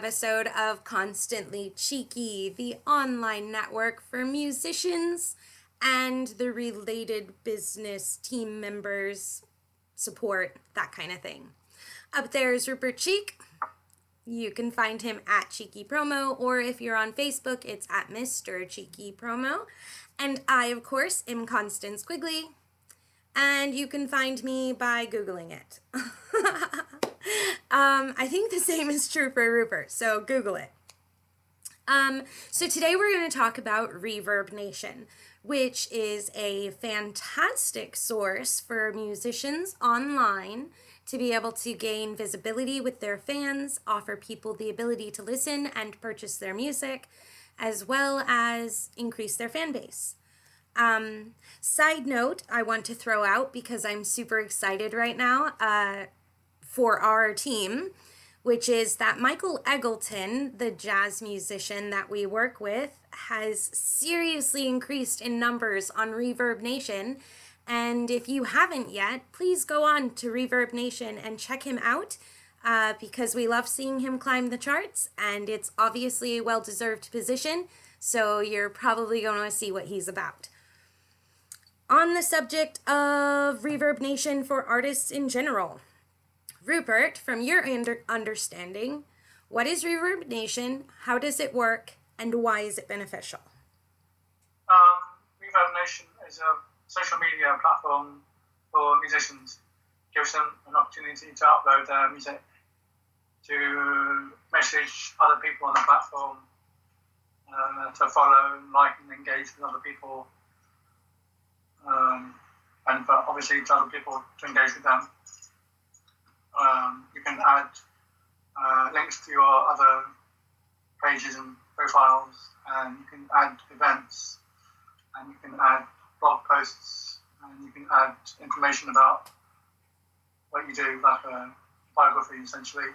episode of Constantly Cheeky, the online network for musicians and the related business team members, support, that kind of thing. Up there is Rupert Cheek. You can find him at Cheeky Promo, or if you're on Facebook, it's at Mr. Cheeky Promo. And I, of course, am Constance Quigley, and you can find me by Googling it. I think the same is true for Rupert, so Google it. So today we're going to talk about ReverbNation, which is a fantastic source for musicians online to be able to gain visibility with their fans, offer people the ability to listen and purchase their music, as well as increase their fan base. Side note I want to throw out, because I'm super excited right now for our team, which is that Michael Eggleton, the jazz musician that we work with, has seriously increased in numbers on ReverbNation. And if you haven't yet, please go on to ReverbNation and check him out, because we love seeing him climb the charts, and it's obviously a well-deserved position, so you're probably going to see what he's about. On the subject of ReverbNation for artists in general, Rupert, from your understanding, what is ReverbNation, how does it work, and why is it beneficial? ReverbNation is a social media platform for musicians. It gives them an opportunity to upload their music, to message other people on the platform, to follow, like, and engage with other people, and for obviously to other people to engage with them. You can add links to your other pages and profiles, and you can add events, and you can add blog posts, and you can add information about what you do, like a biography essentially.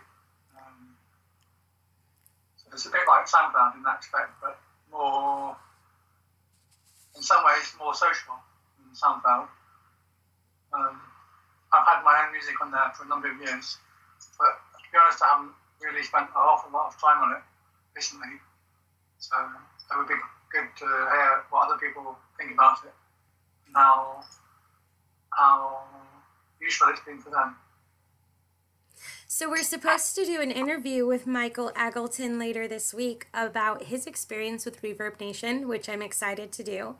So it's a bit like SoundCloud in that respect, but more, in some ways, more social than SoundCloud. I've had my own music on there for a number of years, but to be honest, I haven't really spent an awful lot of time on it recently. So it would be good to hear what other people think about it, and how useful it's been for them. So we're supposed to do an interview with Michael Eggleton later this week about his experience with ReverbNation, which I'm excited to do.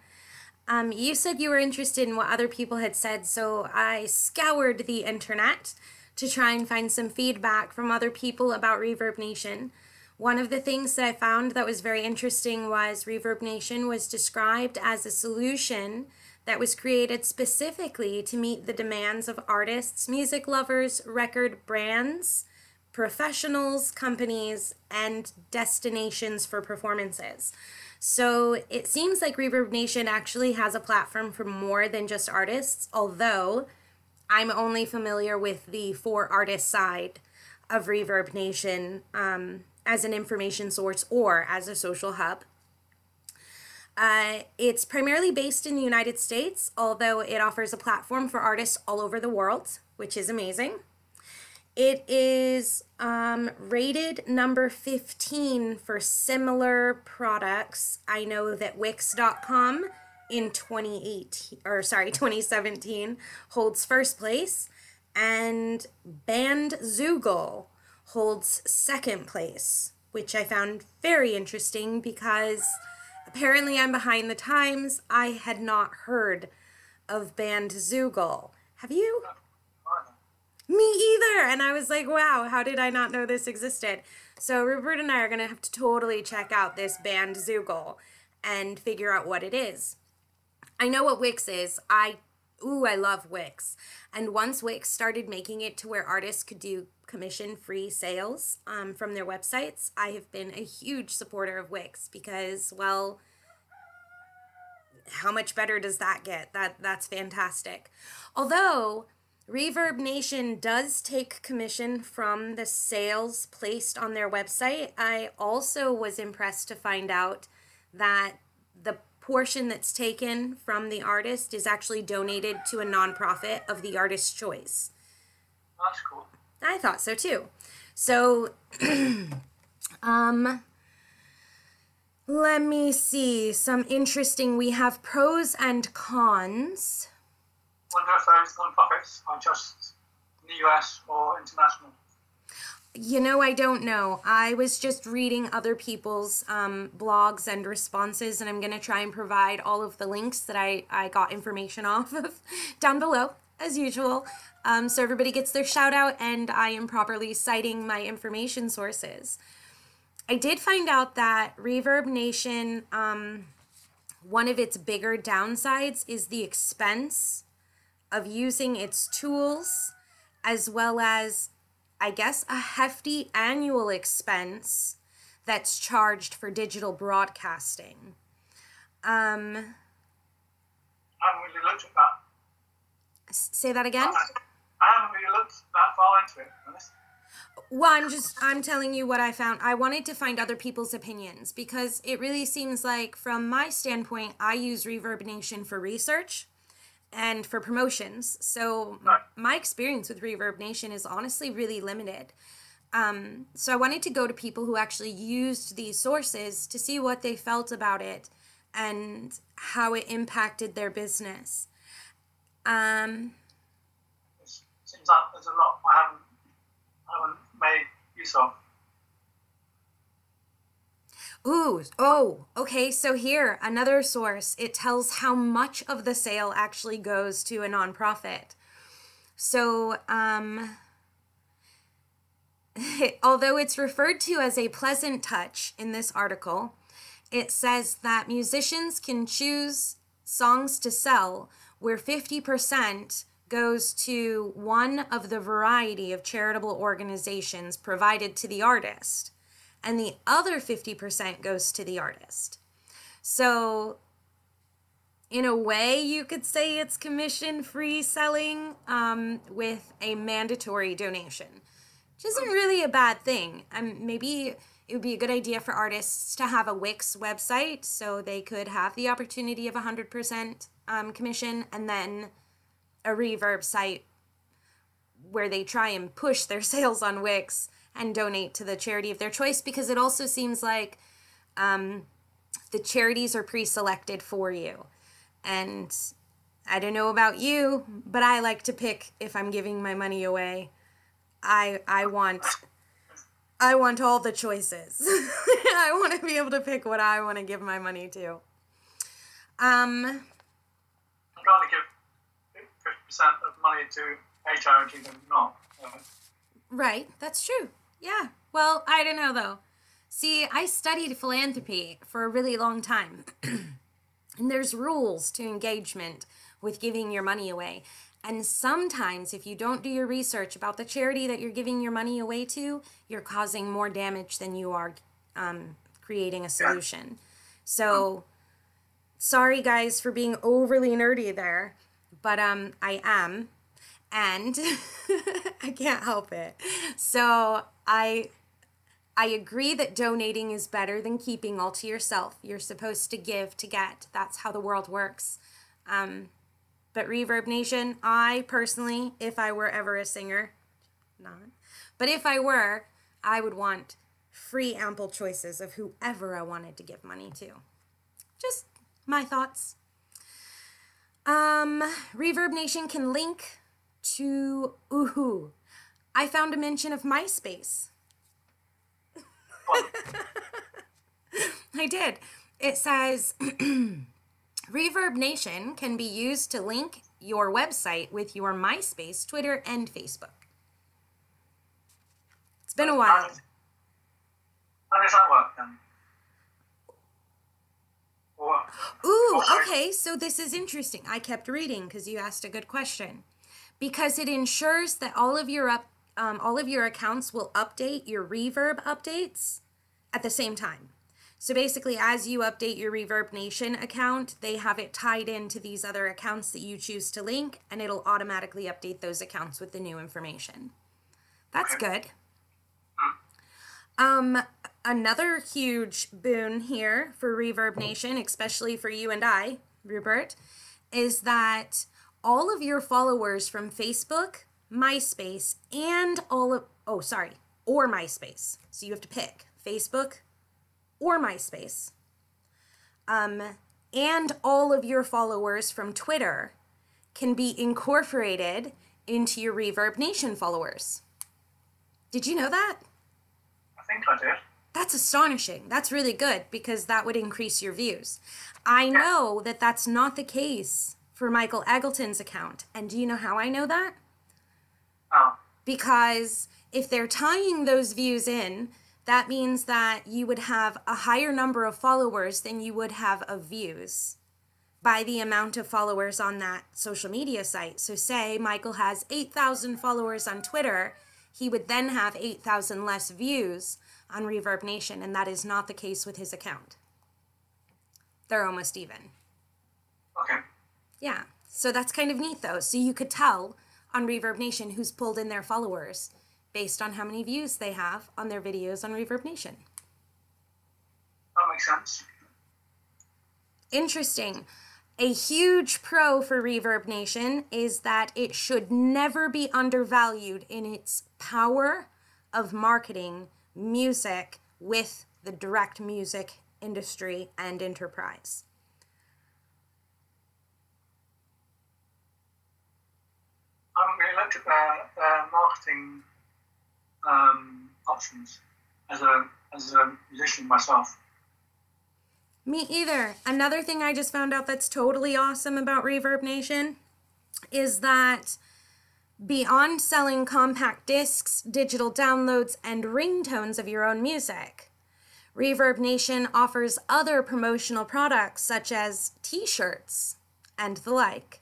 You said you were interested in what other people had said, so I scoured the internet to try and find some feedback from other people about ReverbNation. One of the things that I found that was very interesting was ReverbNation was described as a solution that was created specifically to meet the demands of artists, music lovers, record brands, professionals, companies, and destinations for performances. So it seems like ReverbNation actually has a platform for more than just artists, although I'm only familiar with the for artist side of ReverbNation as an information source or as a social hub. It's primarily based in the United States, although it offers a platform for artists all over the world, which is amazing. It is rated number 15 for similar products. I know that Wix.com in 2017 holds first place, and Bandzoogle holds second place, which I found very interesting because apparently I'm behind the times. I had not heard of Bandzoogle. Have you? Me either. And I was like, wow, how did I not know this existed? So Rupert and I are going to have to totally check out this Bandzoogle and figure out what it is. I know what Wix is. I love Wix. And once Wix started making it to where artists could do commission-free sales from their websites, I have been a huge supporter of Wix because, well, how much better does that get? That's fantastic. Although ReverbNation does take commission from the sales placed on their website, I also was impressed to find out that the portion that's taken from the artist is actually donated to a nonprofit of the artist's choice. That's cool. I thought so too. So Let me see. Some interesting. We have pros and cons. I wonder if those non-profits are just in the US or international. You know, I don't know. I was just reading other people's blogs and responses, and I'm going to try and provide all of the links that I got information off of down below, as usual. So everybody gets their shout out, and I am properly citing my information sources. I did find out that ReverbNation, one of its bigger downsides is the expense of using its tools, as well as, I guess, a hefty annual expense that's charged for digital broadcasting. I haven't really looked at that. Say that again? I haven't really looked that far into it, honestly. Well, I'm telling you what I found. I wanted to find other people's opinions because it really seems like, from my standpoint, I use ReverbNation for research and for promotions. So my experience with ReverbNation is honestly really limited. So I wanted to go to people who actually used these sources to see what they felt about it and how it impacted their business. It seems like there's a lot I haven't made use of. Okay, so here, another source. It tells how much of the sale actually goes to a nonprofit. So, although it's referred to as a pleasant touch in this article, it says that musicians can choose songs to sell where 50% goes to one of the variety of charitable organizations provided to the artist, and the other 50% goes to the artist. So, in a way, you could say it's commission-free selling with a mandatory donation, which isn't really a bad thing. Maybe it would be a good idea for artists to have a Wix website so they could have the opportunity of 100% commission, and then a Reverb site where they try and push their sales on Wix and donate to the charity of their choice, because it also seems like the charities are pre-selected for you. And I don't know about you, but I like to pick if I'm giving my money away. I want all the choices. I want to be able to pick what I want to give my money to. I'm going to give 50% of money to a charity than not. Right, that's true. Yeah. Well, I don't know though. See, I studied philanthropy for a really long time. And there's rules to engagement with giving your money away. And sometimes if you don't do your research about the charity that you're giving your money away to, you're causing more damage than you are creating a solution. So, sorry guys for being overly nerdy there, but I am, and I can't help it. So I agree that donating is better than keeping all to yourself. You're supposed to give to get. That's how the world works. But ReverbNation, I personally, if I were ever a singer, but if I were, I would want free, ample choices of whoever I wanted to give money to. Just my thoughts. ReverbNation can link to, I found a mention of MySpace. I did. It says, ReverbNation can be used to link your website with your MySpace, Twitter, and Facebook. It's been a while. How does that work then? Okay, so this is interesting. I kept reading because you asked a good question. Because it ensures that all of your accounts will update your Reverb updates at the same time. So basically, as you update your ReverbNation account, they have it tied into these other accounts that you choose to link, and it'll automatically update those accounts with the new information. That's good. Another huge boon here for ReverbNation, especially for you and I, Rupert, is that all of your followers from Facebook, MySpace, and or MySpace. So you have to pick Facebook, or MySpace. And all of your followers from Twitter can be incorporated into your ReverbNation followers. Did you know that? I think I did. That's astonishing. That's really good because that would increase your views. I know that that's not the case for Michael Eggleton's account. And do you know how I know that? Oh. Because if they're tying those views in, that means that you would have a higher number of followers than you would have of views by the amount of followers on that social media site. So say Michael has 8,000 followers on Twitter, he would then have 8,000 less views on ReverbNation, and that is not the case with his account. They're almost even. Okay. Yeah, so that's kind of neat though. So you could tell on ReverbNation who's pulled in their followers based on how many views they have on their videos on ReverbNation. That makes sense. Interesting. A huge pro for ReverbNation is that it should never be undervalued in its power of marketing music with the direct music industry and enterprise. I haven't really looked at their marketing options as a musician myself. Me either. Another thing I just found out that's totally awesome about ReverbNation is that beyond selling compact discs, digital downloads, and ringtones of your own music, ReverbNation offers other promotional products such as t-shirts and the like.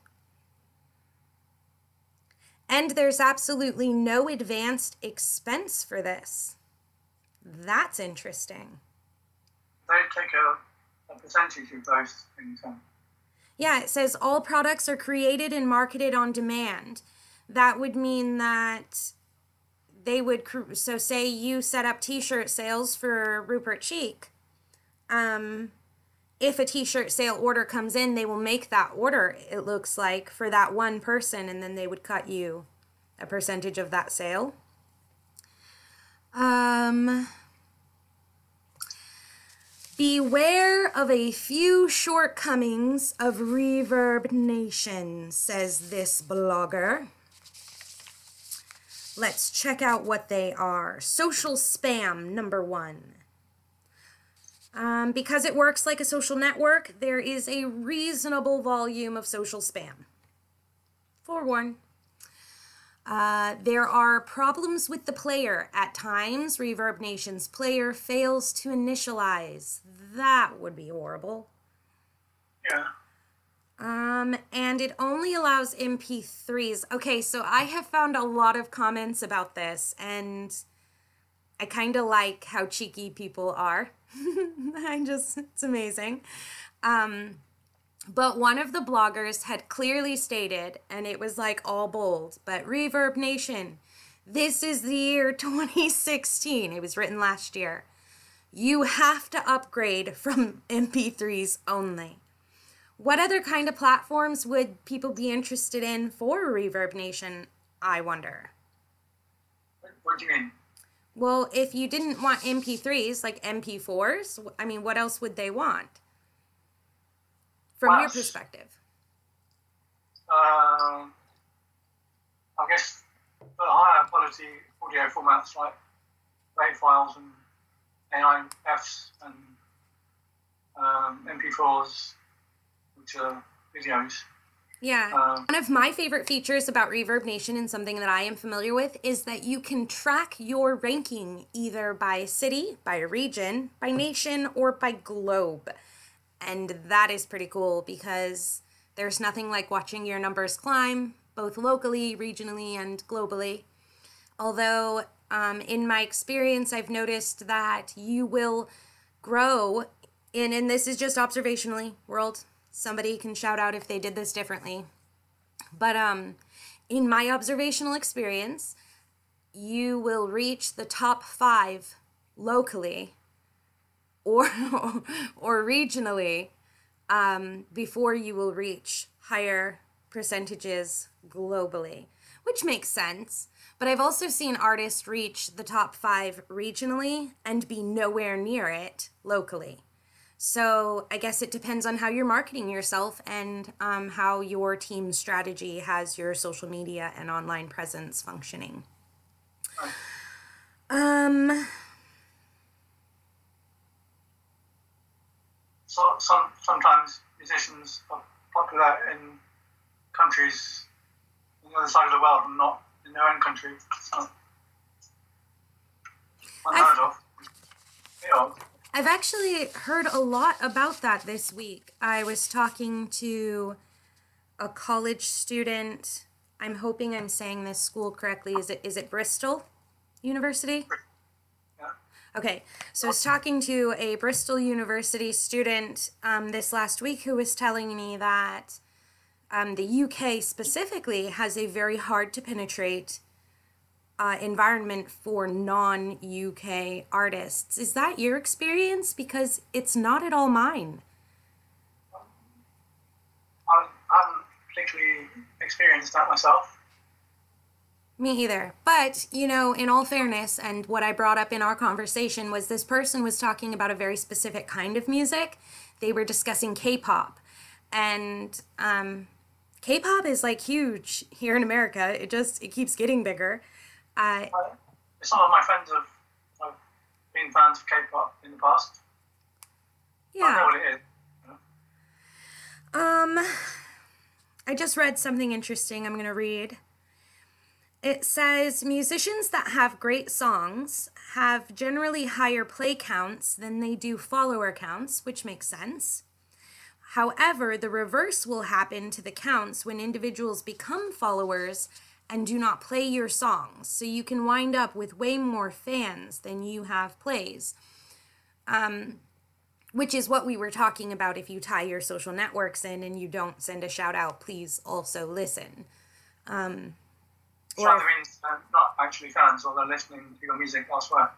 And there's absolutely no advanced expense for this. That's interesting. They take a percentage of those things on. Yeah, it says all products are created and marketed on demand. That would mean that they would, so say you set up t-shirt sales for Rupert Cheek. If a t-shirt sale order comes in, they will make that order, it looks like, for that one person, and then they would cut you a percentage of that sale. Beware of a few shortcomings of ReverbNation, says this blogger. Let's check out what they are. Social spam, number 1. Because it works like a social network, there is a reasonable volume of social spam. Forewarn. There are problems with the player. At times, ReverbNation's player fails to initialize. That would be horrible. Yeah. And it only allows MP3s. Okay, so I have found a lot of comments about this, and I kind of like how cheeky people are. It's amazing. But one of the bloggers had clearly stated, and it was like all bold, but ReverbNation, this is the year 2016. It was written last year. You have to upgrade from MP3s only. What other kind of platforms would people be interested in for ReverbNation, I wonder? What do you mean? Well, if you didn't want MP3s, like MP4s, I mean, what else would they want? From your perspective. I guess the higher quality audio formats like WAV files and AIFs and MP4s, which are videos. Yeah. One of my favorite features about ReverbNation and something that I am familiar with is that you can track your ranking either by city, by region, by nation, or by globe. And that is pretty cool because there's nothing like watching your numbers climb, both locally, regionally, and globally. Although, in my experience, I've noticed that you will grow and this is just observationally, world. Somebody can shout out if they did this differently. But in my observational experience, you will reach the top 5 locally or regionally before you will reach higher percentages globally. which makes sense. But I've also seen artists reach the top 5 regionally and be nowhere near it locally. So I guess it depends on how you're marketing yourself and how your team's strategy has your social media and online presence functioning. So sometimes musicians are popular in countries on the other side of the world and not in their own country. So unheard of. Yeah. I've actually heard a lot about that this week. I was talking to a college student. I'm hoping I'm saying this school correctly. Is it Bristol University? Yeah. Okay, so I was talking to a Bristol University student this last week who was telling me that the UK specifically has a very hard to penetrate environment for non-UK artists. Is that your experience? Because it's not at all mine. I haven't particularly experienced that myself. Me either. But, you know, in all fairness, and what I brought up in our conversation was this person was talking about a very specific kind of music. They were discussing K-pop. And K-pop is like huge here in America. It keeps getting bigger. Some of my friends have been fans of K-pop in the past. Yeah. I know what it is. I just read something interesting I'm going to read. It says, musicians that have great songs have generally higher play counts than they do follower counts, which makes sense. However, the reverse will happen to the counts when individuals become followers and do not play your songs. So you can wind up with way more fans than you have plays. Which is what we were talking about. If you tie your social networks in and you don't send a shout out, please also listen. So that means they're not actually fans, or they're listening to your music elsewhere.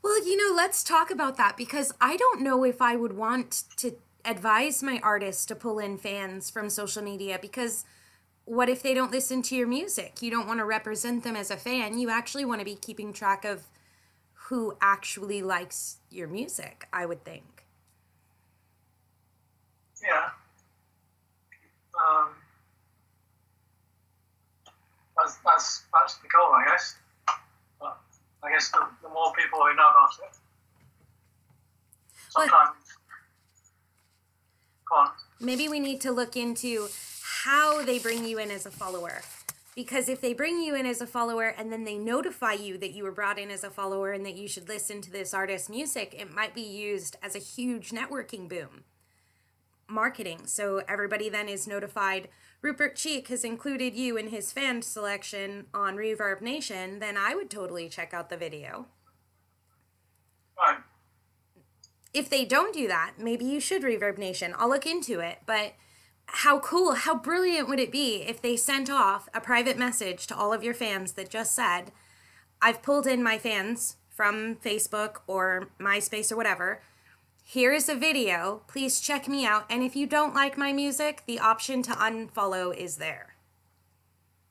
Well, you know, let's talk about that, because I don't know if I would want to advise my artists to pull in fans from social media, because what if they don't listen to your music? You don't want to represent them as a fan. You actually want to be keeping track of who actually likes your music, I would think. Yeah. That's the goal, I guess. But I guess the more people who know about it, sometimes. Go on. Maybe we need to look into how they bring you in as a follower. Because if they bring you in as a follower and then they notify you that you were brought in as a follower and that you should listen to this artist's music, it might be used as a huge networking boom. Marketing. So everybody then is notified, Rupert Cheek has included you in his fan selection on ReverbNation, then I would totally check out the video. Right. If they don't do that, maybe you should ReverbNation. I'll look into it, but how cool, how brilliant would it be if they sent off a private message to all of your fans that just said, I've pulled in my fans from Facebook or MySpace or whatever. Here is a video. Please check me out. And if you don't like my music, the option to unfollow is there.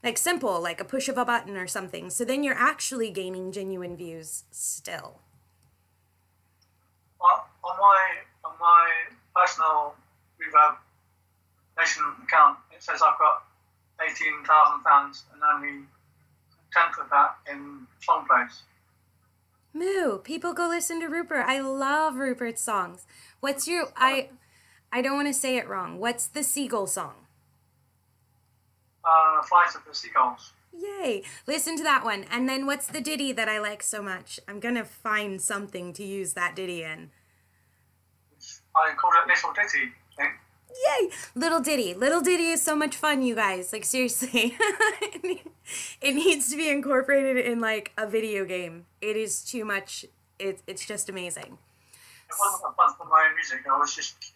Like simple, like a push of a button or something. So then you're actually gaining genuine views still. Well, on my personal ReverbNation account, it says I've got 18,000 fans and only a tenth of that in song plays. Moo, people go listen to Rupert. I love Rupert's songs. What's your, I don't want to say it wrong. What's the seagull song? Flight of the Seagulls. Yay. Listen to that one. And then what's the ditty that I like so much? I'm going to find something to use that ditty in. I called it Little Ditty, I think. Yay! Little Ditty. Little Ditty is so much fun, you guys. Like, seriously. It needs to be incorporated in, like, a video game. It is too much. It's just amazing. It wasn't a fun for my own music. I was just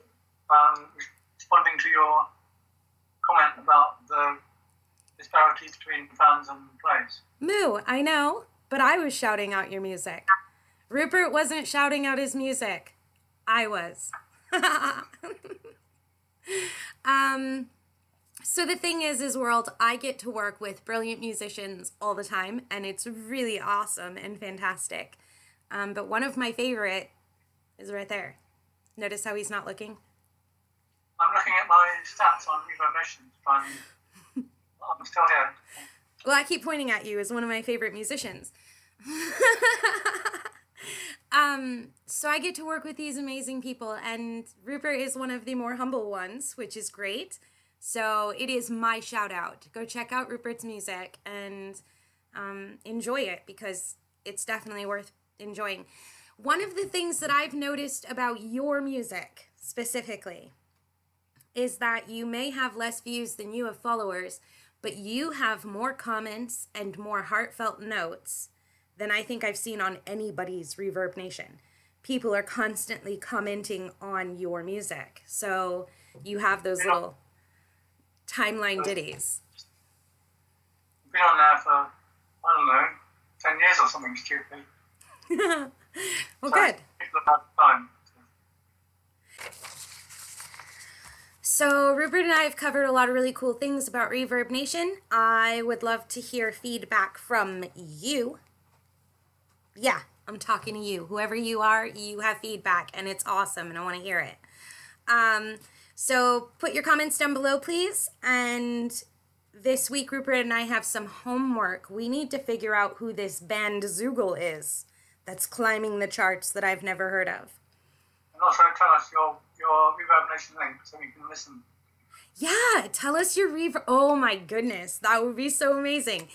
responding to your comment about the disparity between fans and plays. Moo, I know, but I was shouting out your music. Rupert wasn't shouting out his music. I was. So the thing is world, I get to work with brilliant musicians all the time, and it's really awesome and fantastic. But one of my favorite is right there. Notice how he's not looking? I'm looking at my stats on ReverbNation. I'm still here. Well, I keep pointing at you as one of my favorite musicians. So I get to work with these amazing people, and Rupert is one of the more humble ones, which is great. So it is my shout out. Go check out Rupert's music and enjoy it, because it's definitely worth enjoying. One of the things that I've noticed about your music specifically is that you may have less views than you have followers, but you have more comments and more heartfelt notes than I think I've seen on anybody's ReverbNation. People are constantly commenting on your music. So you have those little timeline ditties. I've been on there for, I don't know, 10 years or something stupid. Well, so good. People have had time. So Rupert and I have covered a lot of really cool things about ReverbNation. I would love to hear feedback from you. Yeah, I'm talking to you. Whoever you are, you have feedback, and it's awesome, and I want to hear it. So put your comments down below, please. And this week, Rupert and I have some homework. We need to figure out who this band Zoogle is that's climbing the charts that I've never heard of. And also tell us your ReverbNation link so we can listen. Yeah, tell us your Reverb. Oh my goodness, that would be so amazing.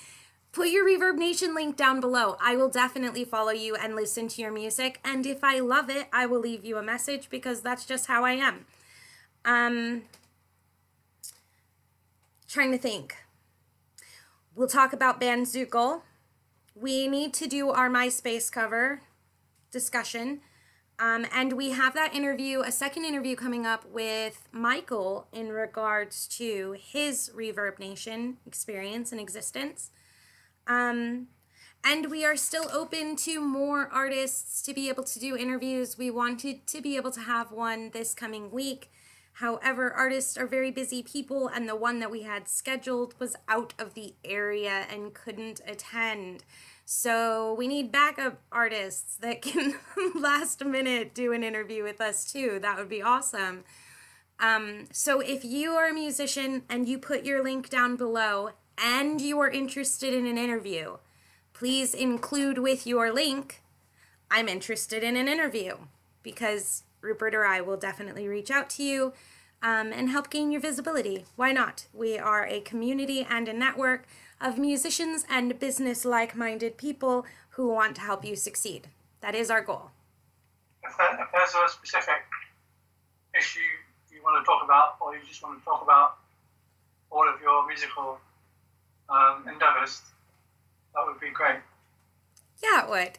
Put your ReverbNation link down below. I will definitely follow you and listen to your music. And if I love it, I will leave you a message, because that's just how I am. Trying to think. We'll talk about band Zoogle. We need to do our MySpace cover discussion. And we have that interview, a second interview coming up with Michael in regards to his ReverbNation experience and existence. And we are still open to more artists to be able to do interviews. We wanted to be able to have one this coming week. However, artists are very busy people, and the one that we had scheduled was out of the area and couldn't attend. So we need backup artists that can last minute do an interview with us too. That would be awesome. So if you are a musician and you put your link down below and you are interested in an interview, please include with your link, I'm interested in an interview, because Rupert or I will definitely reach out to you and help gain your visibility. Why not? We are a community and a network of musicians and business like-minded people who want to help you succeed. That is our goal. If there's a specific issue you want to talk about, or you just want to talk about all of your musical endeavors, that would be great. Yeah, it would.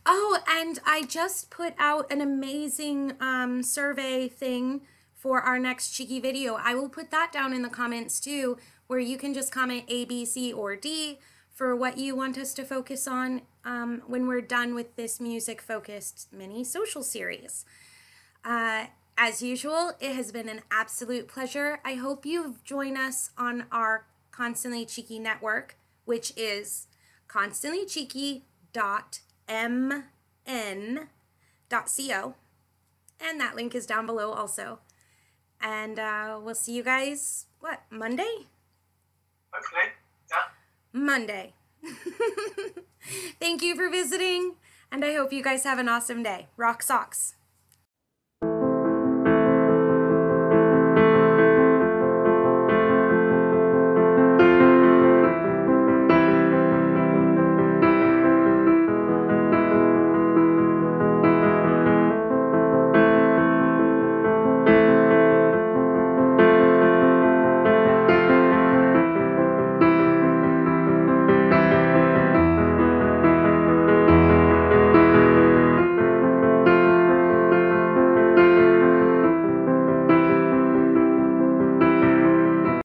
Oh, and I just put out an amazing survey thing for our next Cheeky video. I will put that down in the comments too, where you can just comment A, B, C, or D for what you want us to focus on when we're done with this music-focused mini social series. As usual, it has been an absolute pleasure. I hope you've joined us on our Constantly Cheeky network, which is ConstantlyCheeky.mn.co, and that link is down below also. And we'll see you guys, what, Monday? Hopefully, yeah. Monday. Thank you for visiting, and I hope you guys have an awesome day. Rock socks.